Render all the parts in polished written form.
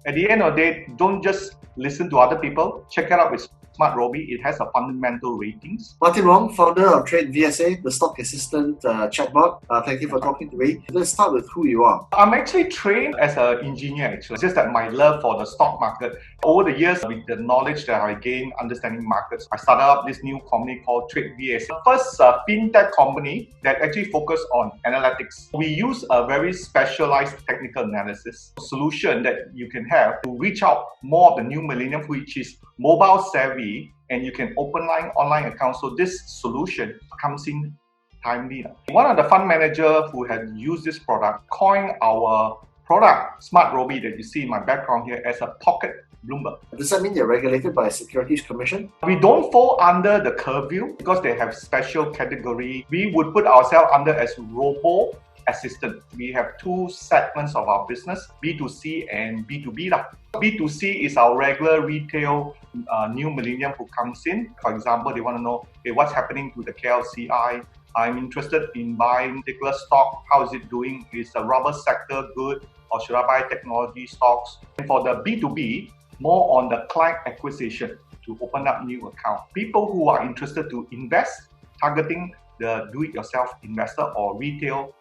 At the end of the day, don't just listen to other people. Check it out with Smart Robi. It has a fundamental ratings. Martin Wong, founder of Trade VSA, the stock assistant chatbot. Thank you for talking to me. Let's start with who you are. I'm actually trained as an engineer, actually. It's just that my love for the stock market. Over the years, with the knowledge that I gained understanding markets, I started up this new company called Trade VSA. The first fintech company that actually focused on analytics. We use a very specialized technical analysis solution that you can have to reach out more of the new millennium, which is mobile savvy, and you can open online accounts. So this solution comes in timely. One of the fund managers who had used this product coined our product, Smart Robi, that you see in my background here, as a pocket Bloomberg. Does that mean you're regulated by a Securities Commission? We don't fall under the curfew because they have special category. We would put ourselves under as robo assistant. We have two segments of our business, B2C and B2B. B2C is our regular retail new millennium who comes in. For example, they want to know, hey, what's happening to the KLCI? I'm interested in buying particular stock. How is it doing? Is the rubber sector good, or should I buy technology stocks? And for the B2B, more on the client acquisition to open up new account. People who are interested to invest, targeting the do-it-yourself investor or retail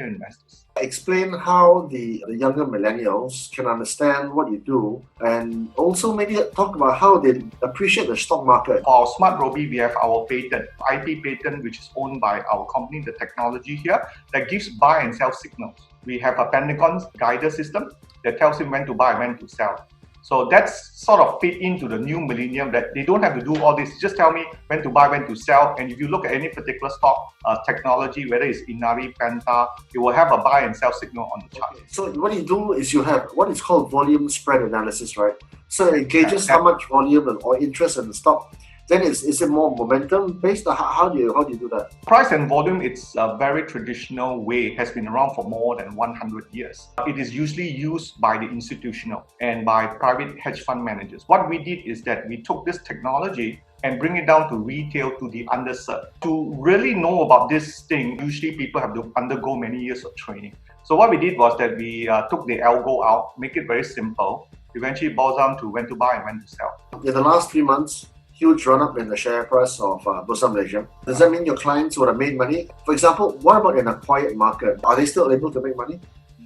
investors. Explain how the younger millennials can understand what you do, and also maybe talk about how they appreciate the stock market. For our Smart Robi, we have our patent, IP patent, which is owned by our company, the technology here, that gives buy and sell signals. We have a Pentagon guided system that tells him when to buy and when to sell. So that's sort of fit into the new millennium, that they don't have to do all this. Just tell me when to buy, when to sell. And if you look at any particular stock, technology, whether it's Inari, Penta, it will have a buy and sell signal on the chart. Okay. So what you do is you have what is called volume spread analysis, right? So it gauges how much volume or interest in the stock. Then is it more momentum based? How do you do that? Price and volume, it's a very traditional way. It has been around for more than 100 years. It is usually used by the institutional and by private hedge fund managers. What we did is that we took this technology and bring it down to retail, to the underserved. To really know about this thing, usually people have to undergo many years of training. So what we did was that we took the algo out, make it very simple, eventually boils down to when to buy and when to sell. In the last 3 months, huge run-up in the share price of Bursa Malaysia. Does that mean your clients would have made money? For example, what about in a quiet market? Are they still able to make money?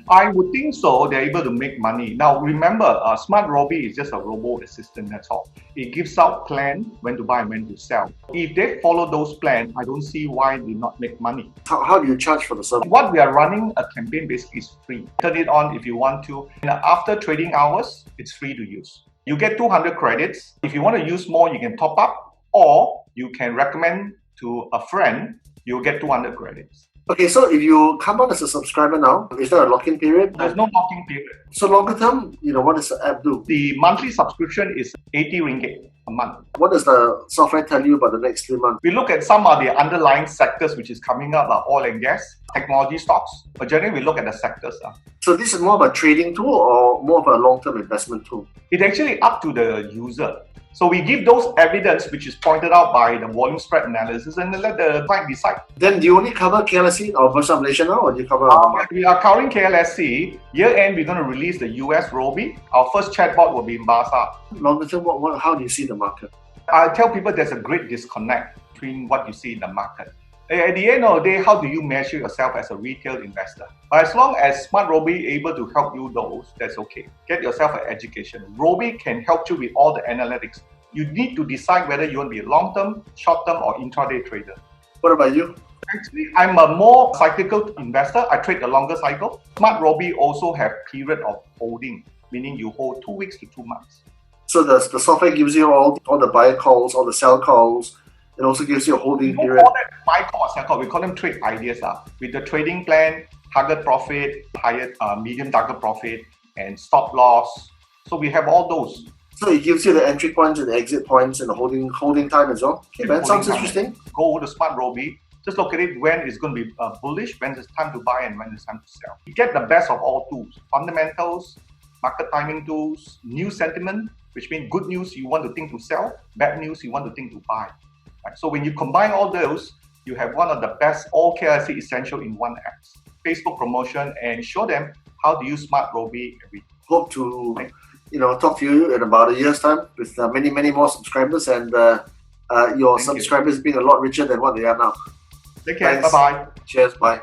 I would think so. They're able to make money. Now, remember, Smart Robi is just a robo assistant, that's all. It gives out plan when to buy and when to sell. If they follow those plans, I don't see why they not make money. How do you charge for the service? What we are running a campaign basically is free. Turn it on if you want to. And after trading hours, it's free to use. You get 200 credits. If you want to use more, you can top up, or you can recommend to a friend, you'll get 200 credits. Okay, so if you come on as a subscriber now, is there a lock-in period? There's no lock-in period. So longer term, what does the app do? The monthly subscription is 80 ringgit a month. What does the software tell you about the next 3 months? We look at some of the underlying sectors which is coming up, like oil and gas, technology stocks. But generally, we look at the sectors. So this is more of a trading tool or more of a long-term investment tool? It's actually up to the user. So we give those evidence which is pointed out by the volume spread analysis, and let the client decide. Then do you only cover KLSC or Bursa Malaysia now, or do you cover? We are covering KLSC. Year end, we're going to release the US Robi. Our first chatbot will be in Bazaar. Longer term, how do you see the market? I tell people there's a great disconnect between what you see in the market. At the end of the day, how do you measure yourself as a retail investor? But as long as Smart Robi is able to help you those, that's okay. Get yourself an education. Robi can help you with all the analytics. You need to decide whether you want to be a long-term, short-term, or intraday trader. What about you? Actually, I'm a more cyclical investor. I trade the longer cycle. Smart Robi also have period of holding, meaning you hold 2 weeks to 2 months. So the software gives you all the buy calls, all the sell calls. It also gives you a holding period. We call that buy call or sell call. We call them trade ideas. With the trading plan, target profit, higher, medium target profit, and stop loss. So we have all those. So it gives you the entry points and the exit points and the holding time as well. Okay, that sounds interesting. Go over to Smart Robi. Just look at it when it's going to be bullish, when it's time to buy, and when it's time to sell. You get the best of all tools: fundamentals, market timing tools, news sentiment, which means good news you want to think to sell, bad news you want to think to buy. Right? So when you combine all those, you have one of the best all KLSC essential in one app. Facebook promotion, and show them how to use Smart Robi every day. Hope to talk to you in about a year's time with many more subscribers, and your Thank you. subscribers being a lot richer than what they are now. Take care. Thanks. Bye bye. Cheers. Bye.